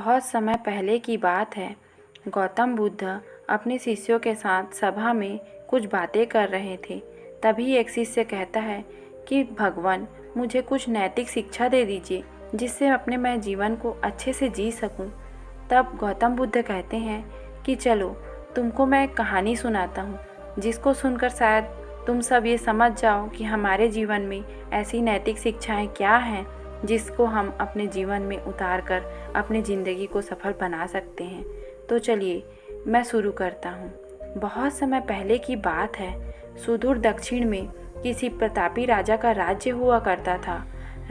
बहुत समय पहले की बात है। गौतम बुद्ध अपने शिष्यों के साथ सभा में कुछ बातें कर रहे थे। तभी एक शिष्य कहता है कि भगवान, मुझे कुछ नैतिक शिक्षा दे दीजिए जिससे अपने मैं जीवन को अच्छे से जी सकूं। तब गौतम बुद्ध कहते हैं कि चलो तुमको मैं एक कहानी सुनाता हूँ, जिसको सुनकर शायद तुम सब ये समझ जाओ कि हमारे जीवन में ऐसी नैतिक शिक्षाएं क्या हैं जिसको हम अपने जीवन में उतार कर अपनी ज़िंदगी को सफल बना सकते हैं। तो चलिए मैं शुरू करता हूँ। बहुत समय पहले की बात है। सुदूर दक्षिण में किसी प्रतापी राजा का राज्य हुआ करता था।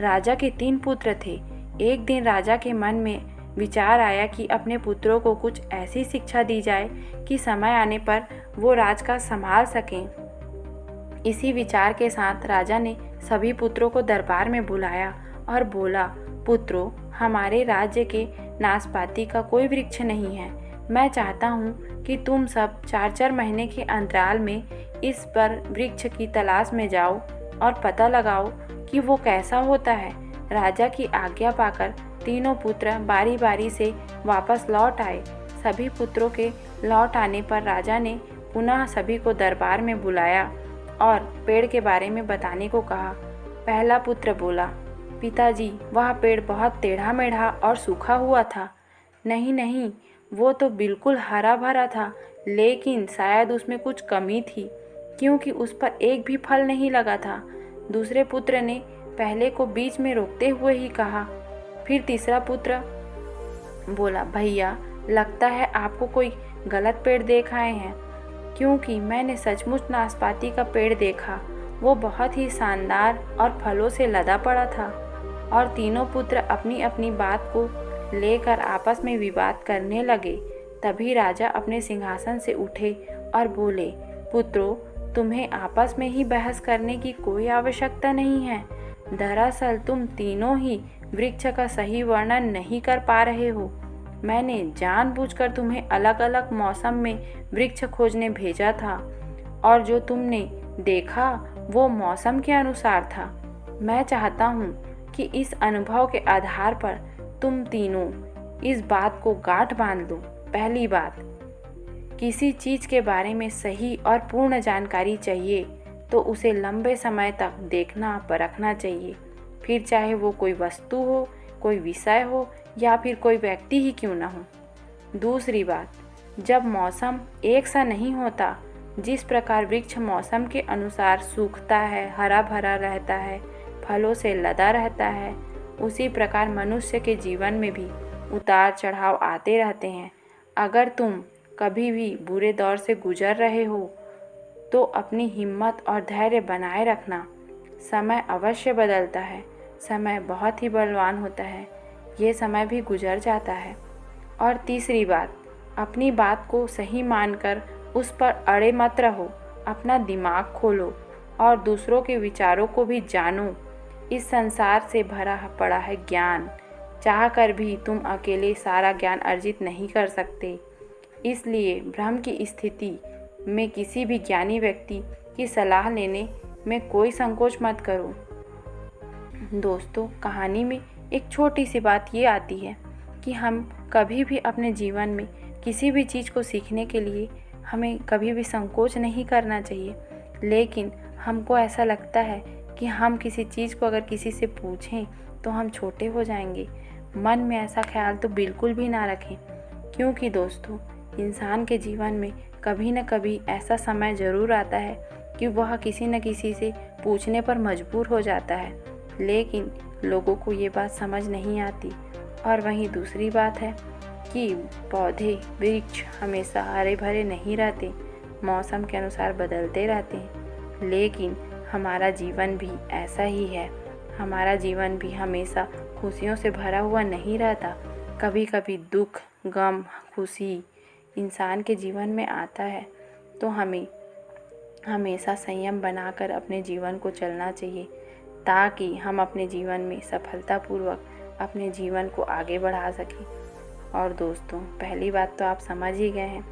राजा के 3 पुत्र थे। एक दिन राजा के मन में विचार आया कि अपने पुत्रों को कुछ ऐसी शिक्षा दी जाए कि समय आने पर वो राज का संभाल सकें। इसी विचार के साथ राजा ने सभी पुत्रों को दरबार में बुलाया और बोला, पुत्रों, हमारे राज्य के नाशपाती का कोई वृक्ष नहीं है। मैं चाहता हूँ कि तुम सब 4-4 महीने के अंतराल में इस पर वृक्ष की तलाश में जाओ और पता लगाओ कि वो कैसा होता है। राजा की आज्ञा पाकर तीनों पुत्र बारी बारी से वापस लौट आए। सभी पुत्रों के लौट आने पर राजा ने पुनः सभी को दरबार में बुलाया और पेड़ के बारे में बताने को कहा। पहला पुत्र बोला, पिताजी, वह पेड़ बहुत टेढ़ा मेढ़ा और सूखा हुआ था। नहीं नहीं, वो तो बिल्कुल हरा भरा था, लेकिन शायद उसमें कुछ कमी थी क्योंकि उस पर एक भी फल नहीं लगा था। दूसरे पुत्र ने पहले को बीच में रोकते हुए ही कहा। फिर तीसरा पुत्र बोला, भैया, लगता है आपको कोई गलत पेड़ देख आए हैं, क्योंकि मैंने सचमुच नाशपाती का पेड़ देखा। वो बहुत ही शानदार और फलों से लदा पड़ा था। और तीनों पुत्र अपनी अपनी बात को लेकर आपस में विवाद करने लगे। तभी राजा अपने सिंहासन से उठे और बोले, पुत्रों, तुम्हें आपस में ही बहस करने की कोई आवश्यकता नहीं है। दरअसल तुम तीनों ही वृक्ष का सही वर्णन नहीं कर पा रहे हो। मैंने जानबूझकर तुम्हें अलग अलग मौसम में वृक्ष खोजने भेजा था और जो तुमने देखा वो मौसम के अनुसार था। मैं चाहता हूँ कि इस अनुभव के आधार पर तुम तीनों इस बात को गांठ बांध लो। पहली बात, किसी चीज़ के बारे में सही और पूर्ण जानकारी चाहिए तो उसे लंबे समय तक देखना परखना चाहिए, फिर चाहे वो कोई वस्तु हो, कोई विषय हो या फिर कोई व्यक्ति ही क्यों ना हो। दूसरी बात, जब मौसम एक सा नहीं होता, जिस प्रकार वृक्ष मौसम के अनुसार सूखता है, हरा भरा रहता है, फलों से लदा रहता है, उसी प्रकार मनुष्य के जीवन में भी उतार चढ़ाव आते रहते हैं। अगर तुम कभी भी बुरे दौर से गुजर रहे हो तो अपनी हिम्मत और धैर्य बनाए रखना। समय अवश्य बदलता है, समय बहुत ही बलवान होता है, ये समय भी गुजर जाता है। और तीसरी बात, अपनी बात को सही मानकर उस पर अड़े मत रहो, अपना दिमाग खोलो और दूसरों के विचारों को भी जानो। इस संसार से भरा पड़ा है ज्ञान, चाहकर भी तुम अकेले सारा ज्ञान अर्जित नहीं कर सकते। इसलिए भ्रम की स्थिति में किसी भी ज्ञानी व्यक्ति की सलाह लेने में कोई संकोच मत करो। दोस्तों, कहानी में एक छोटी सी बात ये आती है कि हम कभी भी अपने जीवन में किसी भी चीज़ को सीखने के लिए हमें कभी भी संकोच नहीं करना चाहिए। लेकिन हमको ऐसा लगता है कि हम किसी चीज़ को अगर किसी से पूछें तो हम छोटे हो जाएंगे। मन में ऐसा ख्याल तो बिल्कुल भी ना रखें, क्योंकि दोस्तों, इंसान के जीवन में कभी न कभी ऐसा समय ज़रूर आता है कि वह किसी न किसी से पूछने पर मजबूर हो जाता है, लेकिन लोगों को ये बात समझ नहीं आती। और वहीं दूसरी बात है कि पौधे वृक्ष हमेशा हरे भरे नहीं रहते, मौसम के अनुसार बदलते रहते हैं। लेकिन हमारा जीवन भी ऐसा ही है, हमारा जीवन भी हमेशा खुशियों से भरा हुआ नहीं रहता। कभी कभी दुख, गम, खुशी इंसान के जीवन में आता है, तो हमें हमेशा संयम बनाकर अपने जीवन को चलना चाहिए, ताकि हम अपने जीवन में सफलतापूर्वक अपने जीवन को आगे बढ़ा सकें। और दोस्तों, पहली बात तो आप समझ ही गए हैं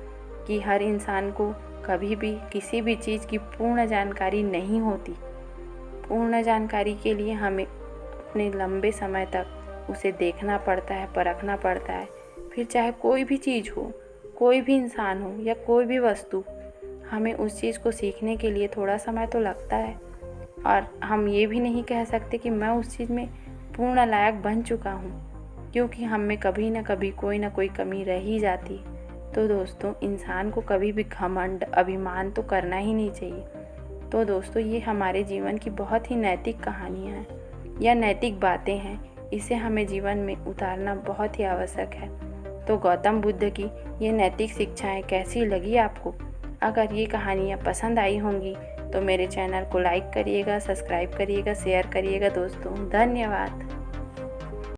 कि हर इंसान को कभी भी किसी भी चीज़ की पूर्ण जानकारी नहीं होती। पूर्ण जानकारी के लिए हमें अपने लंबे समय तक उसे देखना पड़ता है, परखना पड़ता है, फिर चाहे कोई भी चीज़ हो, कोई भी इंसान हो या कोई भी वस्तु, हमें उस चीज़ को सीखने के लिए थोड़ा समय तो लगता है। और हम ये भी नहीं कह सकते कि मैं उस चीज़ में पूर्ण लायक बन चुका हूँ, क्योंकि हम में कभी ना कभी कोई ना कोई कमी रह ही जाती है। तो दोस्तों, इंसान को कभी भी घमंड, अभिमान तो करना ही नहीं चाहिए। तो दोस्तों, ये हमारे जीवन की बहुत ही नैतिक कहानियाँ हैं या नैतिक बातें हैं। इसे हमें जीवन में उतारना बहुत ही आवश्यक है। तो गौतम बुद्ध की ये नैतिक शिक्षाएं कैसी लगी आपको? अगर ये कहानियाँ पसंद आई होंगी तो मेरे चैनल को लाइक करिएगा, सब्सक्राइब करिएगा, शेयर करिएगा दोस्तों। धन्यवाद।